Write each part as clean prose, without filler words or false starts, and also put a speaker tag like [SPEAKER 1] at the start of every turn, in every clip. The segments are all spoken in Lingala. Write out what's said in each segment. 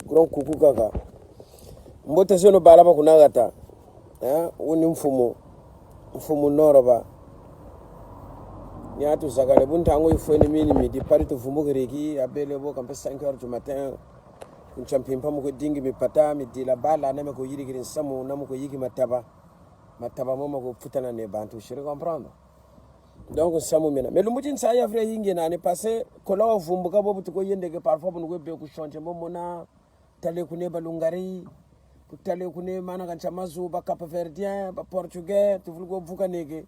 [SPEAKER 1] Grand kuku kaka. Mbote sio balaba kunagata. Uni mfumo noroba. Nyatu zakale buntango ifweni mini midi pari to fumugiriki abele bo kampe 5h du matin. Un champion pa muko dingi mi pata mi di la bala na me ko yiri girin samu na muko yiki mataba mama ko futana ne bantu shiri comprendre. Donc samu mena mais lumujin sa ya frère yingi na ne passé ko lawa vumbuka bobu to ko yende ke parfois bon ko be ko changer mo mona tale ku ne balungari ku tale ku ne mana kan chamazu ba cap verdien ba portugais tu vulgo vuka nege.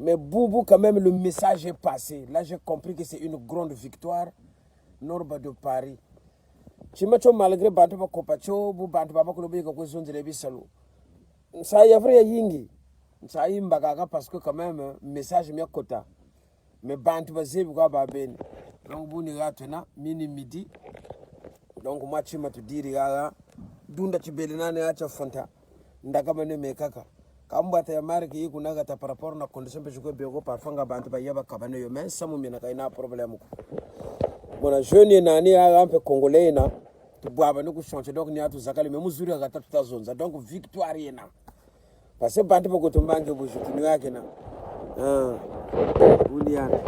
[SPEAKER 1] Mais boubou quand même le message est passé. Là j'ai compris que c'est une grande victoire Norba de Paris. Chimacho malgré bantu ba kopacho bu bantu ba ko lobi ko zonzele bisalo. Ça y a vrai yingi. Ça y mbagaga parce que quand même message mi kota. Mais bantu ba zebi ko ba ben. Donc bu ni gatena mini midi. Donc moi chima to diri gaga dunda chibelina ne acha fonta. Ndaka mane mekaka. Kamba ta marki yi kunaga ta par rapport na condition pe ko be ko parfanga bantu ba yaba kabane yo mais samu mi na kaina problème ko. Bona jeune nani a un peu congolais na tu boaba no ku changer donc ni atu zakali mais muzuri ga tatu zonza donc victoire yena parce que bantu ko to manke bo jutini yake na uliana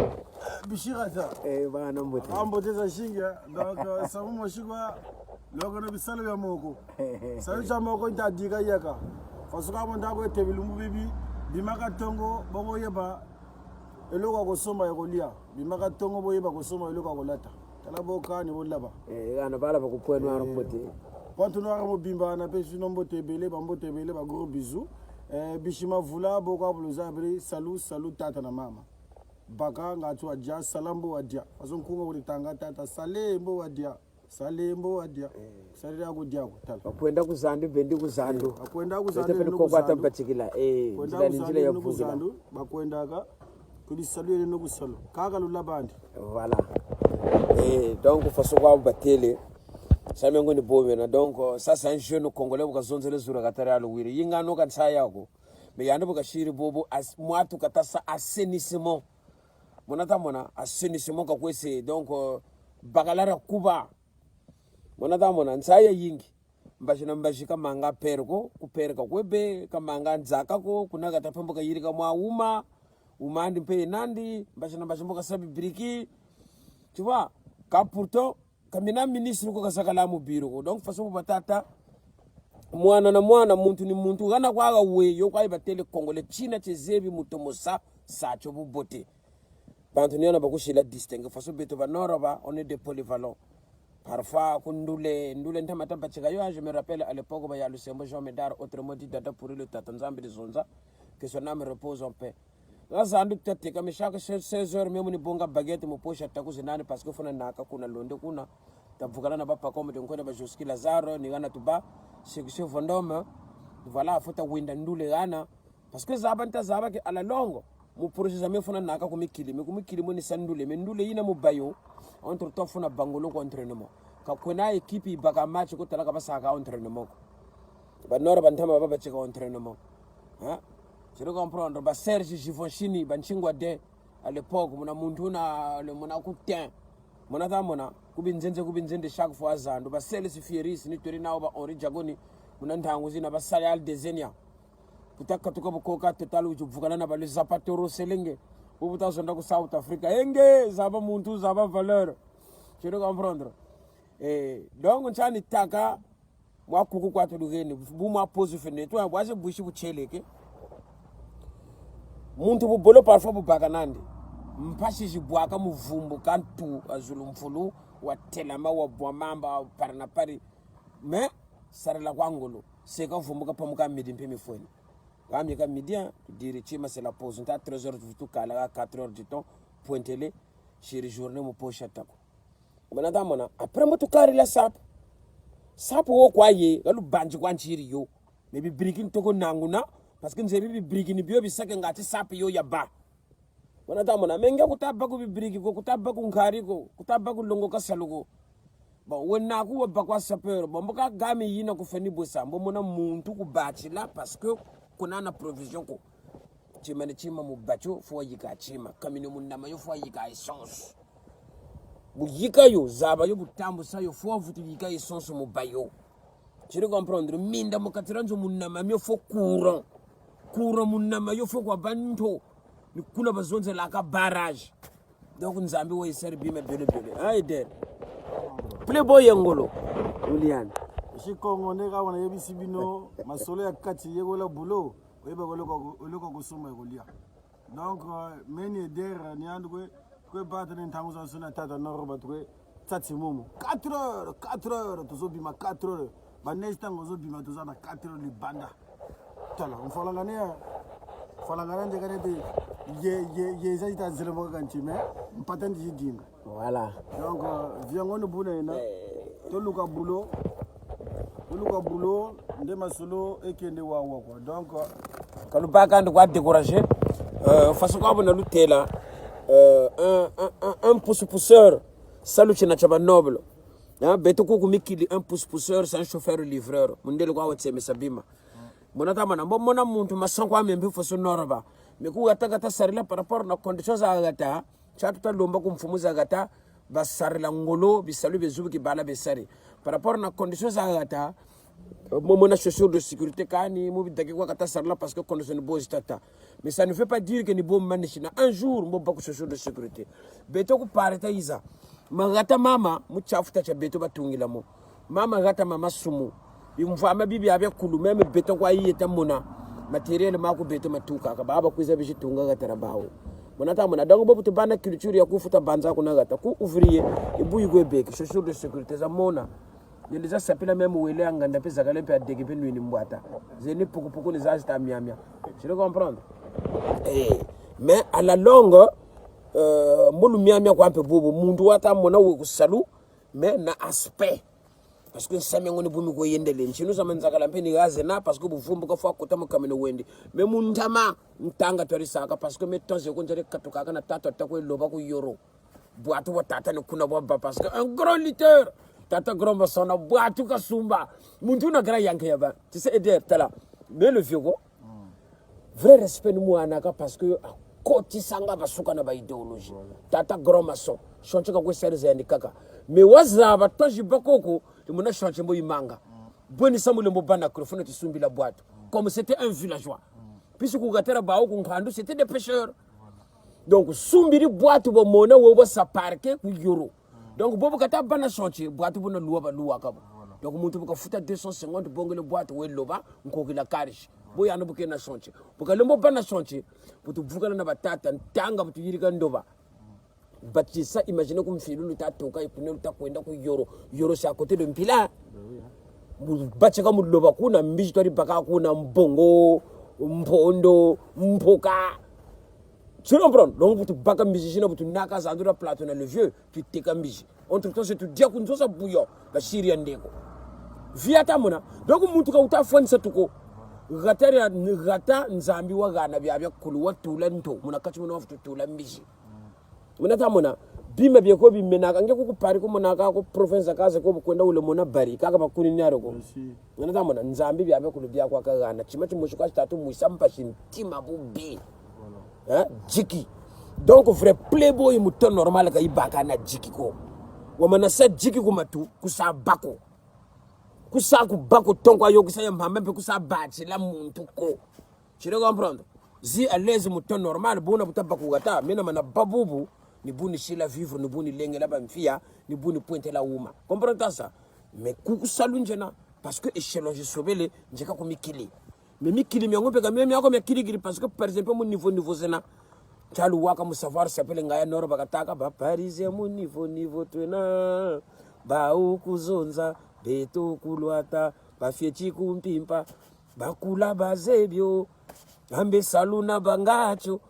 [SPEAKER 2] bishira ta
[SPEAKER 1] bana mbote
[SPEAKER 2] ambote za shinga donc samu moshikwa logo no bisalo ya moko salu cha moko ntadiga yaka fasuka mo ndako etebilumbu bibi bimaka tongo bongo yeba eloko ko soma ya kolia bimaka tongo boyeba ko soma eloko ko lata tala boka ni bolaba
[SPEAKER 1] ana bala ba ko poeno ara mbote
[SPEAKER 2] ponto no ara mo bimba na pe sino mbote bele ba gros bisous bishima vula boka bluza bri salut tata na mama baka ngatu adia salambo adia azon kungo ulitanga tata salembo adia salira ko dia ko tala
[SPEAKER 1] akwenda kuzandu bendi kuzandu
[SPEAKER 2] akwenda kuzandu
[SPEAKER 1] bendi ko kwata batikila njila ya vugila
[SPEAKER 2] bakwenda ka kuli saluer no kusalo kaka lulabandi
[SPEAKER 1] voilà donc façon quoi batele ça mengo ni bobe na donc ça c'est un jeune congolais ko zonzele zura katara alwiri yinga no kan sa yako mais yanda boka shiri bobo mwatu katasa assainissement monata mona assainissement ka kwese donc bagalara kuba monata mona nsaya yingi mbashika manga perko kuperka kwebe kamanga nzaka ko kunaga tapamboka yirika mwa umandi mpe nandi mbashimboka sabi briki tu vois ka pourtant kamina ministre ko kasakala mu biro ko donc façon batata mwana muntu ni muntu kana kwaga we yo kwa batele congolais china chezebi mutomosa sacho bubote bantu niona bakushila distingue façon beto banoroba on est des polyvalents parfois kundule ntamata bachika yo je me rappelle à l'époque ba ya Lusembo Jean Medar autrement dit data pour le tatanzambe de zonza que son âme repose en paix. Sasa andu tete kama shaka 16h mimi ni bonga baguette mo posha takuzinani parce que funa naka kuna londe kuna tavukana na bapa comme de nkona ba Joski Lazaro ni gana tuba section Vondome voilà futa winda ndule gana parce que zaba ke ala longo mu processus me funa naka kumikili mo ni sandule me ndule ina mu bayo entre temps funa bangolo ko entraînement ka kuna equipe baka match ko talaka basaka entraînement ba nora bantama baba chika entraînement je comprendre ba Serge Gifonchini banchingwa de à l'époque mona muntu na le mona kutin mona ta mona kubinzenze chaque fois zando ba Celis Fieris ni tori na ba Henri Jagoni mona ndangu zina ba Sayal Dezenia kutaka tukabukoka total ujuvukana na ba le Zapatero Selenge ubuta zonda ku South Africa enge zaba muntu zaba valeur je comprendre donc nchani taka mwa kuku kwa tudugeni buma pose fene to waje bushi bucheleke muntu bubolo parfois bubakanandi mpashi jibwaka muvumbu kantu azulu mfulu watelama wa bwamamba parna pari mais sarala kwangolo seka vumbuka pamuka midi mpe mifweni kami ka midi diri chima c'est la pause nta 13h tout kala 4h du temps pointele chéri journée mo pocha tako banata mona après mo to kari la sapo wo kwaye galu banji kwanchiri yo maybe breaking toko nanguna parce que nzebi bibriki ni bio bisake ngati sapi yo yaba wana tamona menga kutaba ku bibriki ko kutaba ku ngari ko kutaba ku longo kasalugo ba wena ku ba kwa sapero bomboka gami yina ku feni bosambo mona muntu ku bachila parce que kuna na provision ko chima mu bacho fo yika chima kamino munama yo fo yika essence bu yika yo zaba yo butambo sa yo fo vutu yika yo sonso mo bayo tu comprendre minda mo katiranzo munama myo fo courant munama yo fo kwa banto ni kuna bazonze la ka barrage donc nzambi wo isere bime bele aide playboy ngolo ulian
[SPEAKER 2] shikongo ne ka wana yebisi bino masolo ya kati yegola bulo oyeba koloko kusuma ekolia donc meni der ni andwe ko battre ntango za sona tata noroba twe tsatsi mumu 4 heures tuzobima 4 heures baneji tango zobima tuzana 4 heures libanda tala mfolangane falangana ndekane de ye zaita zelemo kanti me mpatandi yidinga
[SPEAKER 1] voilà
[SPEAKER 2] donc viango buna ina toluka bulo nde masolo ekende wawa quoi donc
[SPEAKER 1] kalubaka ndo kwa décourager façon kwa bona lutela un pousse-pousseur salut china chaba noble beto ko kumikili un pousse-pousseur c'est un chauffeur livreur mundele kwa watse mesabima monata mana mbona muntu masango amembe foso noroba meku gataka sarila par rapport na conditions za gata chatuta lomba kumfumuza gata basarila ngolo bisalu bezubu ki bala besari par rapport na conditions za gata mona chaussure de sécurité kani mo bidake kwa kata sarila parce que condition bo stata mais ça ne veut pas dire que ni bo manishina un jour mo ba chaussure de sécurité beto ku pareta iza magata mama muchafuta cha beto batungila mo mama gata mama sumu imfama bibi abe kulu meme beto kwa yita mona materiel mako beto matuka ka baba kuiza bishi tunga gatara bawo monata mona donc bobu to bana culture ya kufuta banza kuna gata ku ouvrier ibuyi gwebeke chaussure de sécurité za mona il les a s'appelé même wele anganda pe zakale pe adege pe nuini mbwata zeni puku les âges miamia tu le comprendre mais à la longue molu miamia kwa pe bobo mundu wata mona we kusalu mais na aspect parce que ça ngoni bumi ko yendele nchinu sama nzakala mpe ni gaze na parce que buvumbu ko fa kota mukamene wendi mais muntama ntanga tori saka parce que metonze ko njere katuka kana tata tako loba ko yoro boatu watata ne kuna baba parce que un grand lutteur tata gromba sona boatu ka sumba muntu na gra yanke yaba tu sais aider tala mais le vieux go vrai respect nous anaka parce que koti sanga basuka na ba idéologie tata gromba so choncheka ko serze yani kaka mais wazaba toji bakoko mona change mbo imanga boni samule mbo bana microphone ti sumbi la boîte comme c'était un villageois puisque ku gatera bawo ku nkandu c'était des pêcheurs donc sumbiri boîte bo mona wo bo sa parquet ku yoro donc bobo kata bana change boîte bo na luwa ka donc muntu ko futa 250 bongole boîte we loba nkoki la karish bo yana bo kena change bo ka lembo bana change bo tu vukana na batata ntanga bo tu yirika ndoba bati ça imaginez comme filu luta toka ipune luta kwenda ku yoro c'est à côté de mpila bache kama loba kuna mbiji tori baka kuna mbongo mpondo mpoka tu comprends donc tu baka mbiji jina tu naka zandura plateau na le vieux tu teka mbiji entre temps c'est tu dia kunzo sa bouillon ba shiria ndeko viata mona donc muntu ka uta fonsa tuko gata nzambi wa gana bya kulu watula nto muna kachi muna wafutu tula mbiji munata mona bima bye ko bimena kange ku pari ko mona ka ko province kaze ko kwenda ule mona bari kaka bakuni nyaro ko munata mona nzambi bya ko lubya kwa kagana chimati mushuka tatu muisamba shintima bubi jiki donc vrai playboy muto normal ka ibaka na jiki ko wamana sa jiki ko matu kusa bako kusa ku bako tonkwa yo kusa yamba mbe kusa bachi la muntu ko tu le comprendre zi à l'aise muto normal bona butabako gata mena mana babubu ni buni shila vivre ni buni lenge la bamfia ni buni pointe la uma comprendre ça mais kuku salunjena parce que échelon je sobele njeka ko mikili mais mikili mi ngombe ka mi akome kirigiri parce que par exemple mon niveau zena chalu waka mu savoir s'appelle ngaya noro bakataka ba parisien mon niveau twena ba ukuzonza beto kulwata ba fieti kumpimpa bakula bazebyo ambe saluna bangacho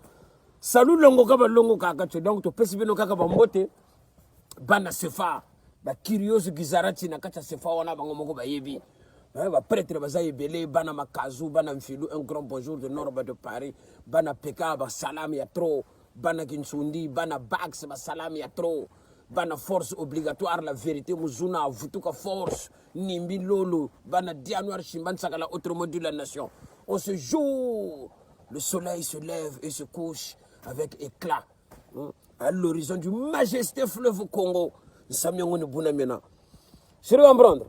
[SPEAKER 1] salut longo kaba longo kaka tu donc to pesi bino kaka bambote bana sefa ba curieux gizarati na kacha sefa wana bango moko ba yebi ba prêtre bazaye belé bana makazu bana mfilu un grand bonjour de Nord de Paris bana peka ba salam ya trop bana kinsundi bana bax ba salam ya trop bana force obligatoire la vérité muzuna vutuka force nimbi lolo bana dianuar shimban sakala autrement dit la nation on se joue le soleil se lève et se couche avec éclat à l'horizon du majesté fleuve Congo. Samyongo ne buna mena. Je vais comprendre.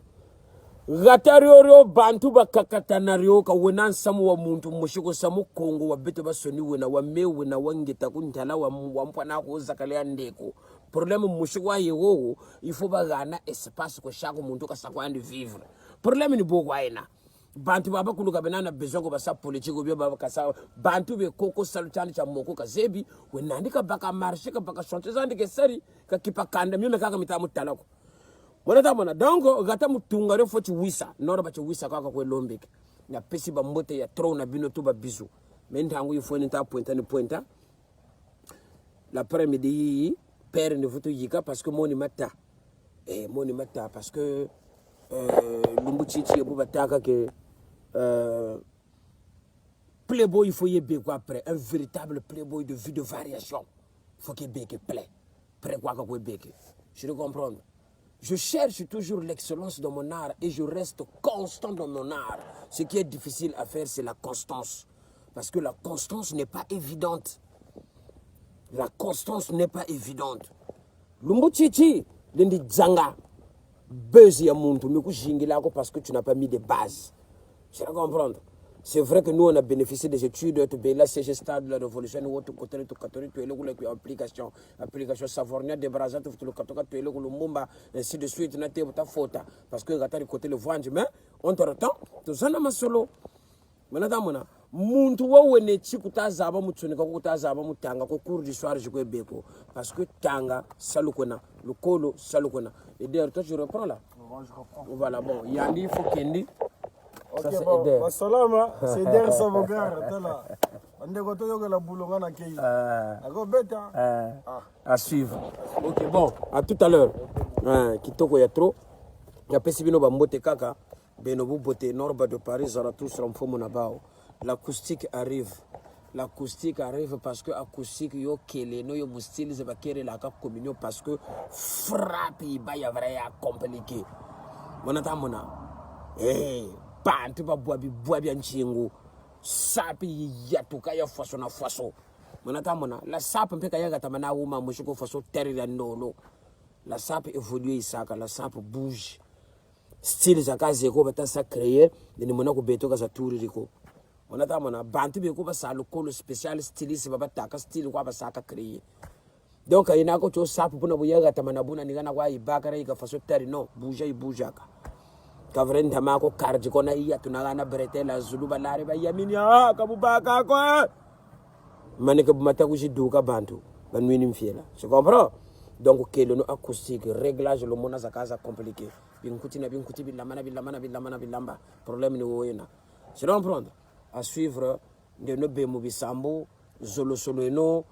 [SPEAKER 1] Gatario bantu ba kakatanario ka wenan samu wa muntu mushiko samu Congo wa bete ba soni wena wa me wena wangeta kuntala wa mpana ko zakale ndeko. Problème mushiko wa yewo il faut ba gana espace ko chaque muntu ka sakwandi vivre. Problème ni boko aina. Bantu baba kuluka benana bezongo basa politique obyo baba kasa bantu be koko salutani cha moko ka zebi wenandika baka marché ka baka chanter zandike sari ka kipakanda mime kaka mitamu talako. Mwana donc gata mutunga re foti wisa nora bache wisa kaka kwe lombeke na pesi ba mbote ya tro na bino to ba bizu menda hangu ifo ni ta pointa ni pointa l'après-midi père ne futu yika parce que moni mata parce que lumbu chichi bu bataka que playboy il faut yebe quoi après un véritable playboy de vie de variation faut qu'il beke play près quoi que beke je le comprends. Je cherche toujours l'excellence dans mon art et je reste constant dans mon art. Ce qui est difficile à faire, c'est la constance. Parce que la constance n'est pas évidente. La constance n'est pas évidente. Lumbuchichi, lendi dzanga, buzz ya muntu, mais parce que tu n'as pas mis de base. Je comprends. C'est vrai que nous, on a bénéficié des études, là, c'est le stade de la révolution, nous, tout côté, tout catholique, tu es là, application savornia, de Brazza, tout le catholique, tu es là, le Mumba, ainsi de suite, tu as ta faute. Parce que, tu as côté le voyage, mais, entre-temps, tout ça, on a solo. Maintenant, muntu wawene chikuta zaba mutsunika kuta zaba mutanga ko cours du soir je ko beko parce que tanga salukona le colo salukona et d'ailleurs toi je reprends là.
[SPEAKER 2] Je reprends.
[SPEAKER 1] Voilà bon, yandi faut kendi.
[SPEAKER 2] Ok, bon, salama, c'est der Savogar, là. On est content de la boulot, on a accueilli. D'accord, bête.
[SPEAKER 1] À suivre. Ok, bon, à tout à l'heure. Kitoko ya trop. Ya pesibino ba mbote kaka. Benobu bote norba de Paris, Zaratus Ramfomo Nabao. L'acoustique arrive. L'acoustique arrive parce que l'acoustique yo kele no yo mustili ze bakere la ka communion parce que frappe ba ya vrai ya compliqué. Monata mona. Bantu ba boabi anchingu sapi yatuka ya faso na faso monata mona la sape mpeka yaga tamana uma mushiko faso terre ya nolo la sape évolue isaka la sape bouge style za kazi ko bata sa créer ni mona ko beto ka sa tour riko monata mona bantu be ko ba sa le colo spécial styliste ba bataka style ko ba sa ka créer donc ina ko to sape puna bu yaga tamana buna ni kana kwa ibakara ika faso terre no bouge ka Kavren tamako karji kona iya tunagana berete la zulu balari ba yamini kabubaka ko mané que mata ko duka bantu ban wini mfiela je comprends donc que le acoustique réglage le mona zakaza compliqué binkuti bilamba problème ni woyena je comprends à suivre de no bemu bisambo zolo solo eno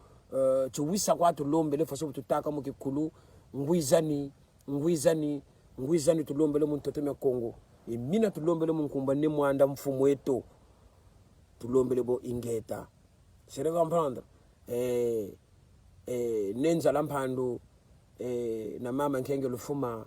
[SPEAKER 1] tu wisa kwa to lombele faso tutaka mukikulu ngwizani tulombele muntoto me Congo e mina tulombele munkumba ne mwanda mfumo wetu tulombele bo ingeta je comprendre nenza lamphando na mama nkenge lufuma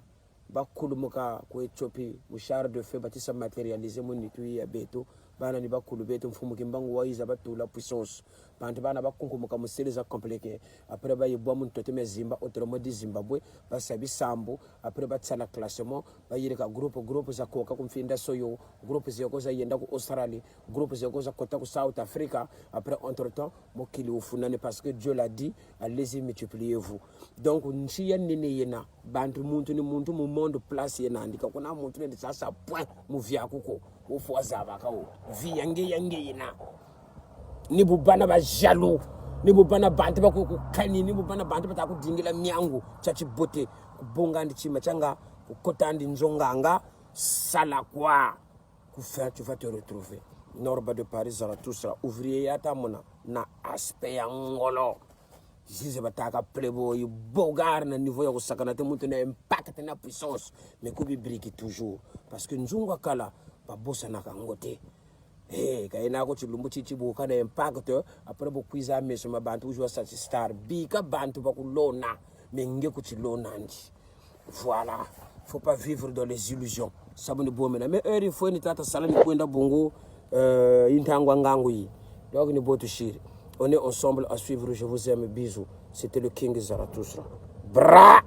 [SPEAKER 1] bakulu muka ko Ethiopie mushar de fait batisa matérialiser mon nitu ya beto bana ni bakulu beto mfumu kimbangu waiza batula puissance bantu bana bakunkumuka museleza compliqué après ba yebwa mun tote mezimba autrement di Zimbabwe basabi sambo après batsala classement bayireka groupe za koka kumfinda soyo groupe ziyoko za yenda ku Australie groupe ziyoko za kota ku South Africa après entre temps mokili ufunane parce que Dieu l'a dit allez-y multipliez-vous donc nchiya nene yena bantu muntu ni muntu mu monde place yena andika kuna muntu ne sasa point mu via kuko ufoza bakao vi yange yena ni bubana ba jaloux ni bubana bantu ba ku kani ni bubana bantu ba ta ku dingila miangu chachi bote kubonga ndi chima changa kukotandi nzonganga sala kwa ku faire tu vas te retrouver Norba de Paris Zarathustra ouvrier yata mona na aspect ya ngolo zize bataka playboy bogar na niveau ya kusakana te mutu na impact na puissance mais kubi briki toujours parce que nzunga kala ba bossa na kangote kaina ko chilumbu chichibu kana impact après bokwiza meso mabantu ujwa star bika bantu bakulona menge ku chilona ndi voilà faut pas vivre dans les illusions sabuni bomena mais heure faut ni tata salami kwenda bongo intangwa ngangu yi donc ni botu shiri On est ensemble à suivre. Je vous aime. Bisous. C'était le King Zarathustra. Bra!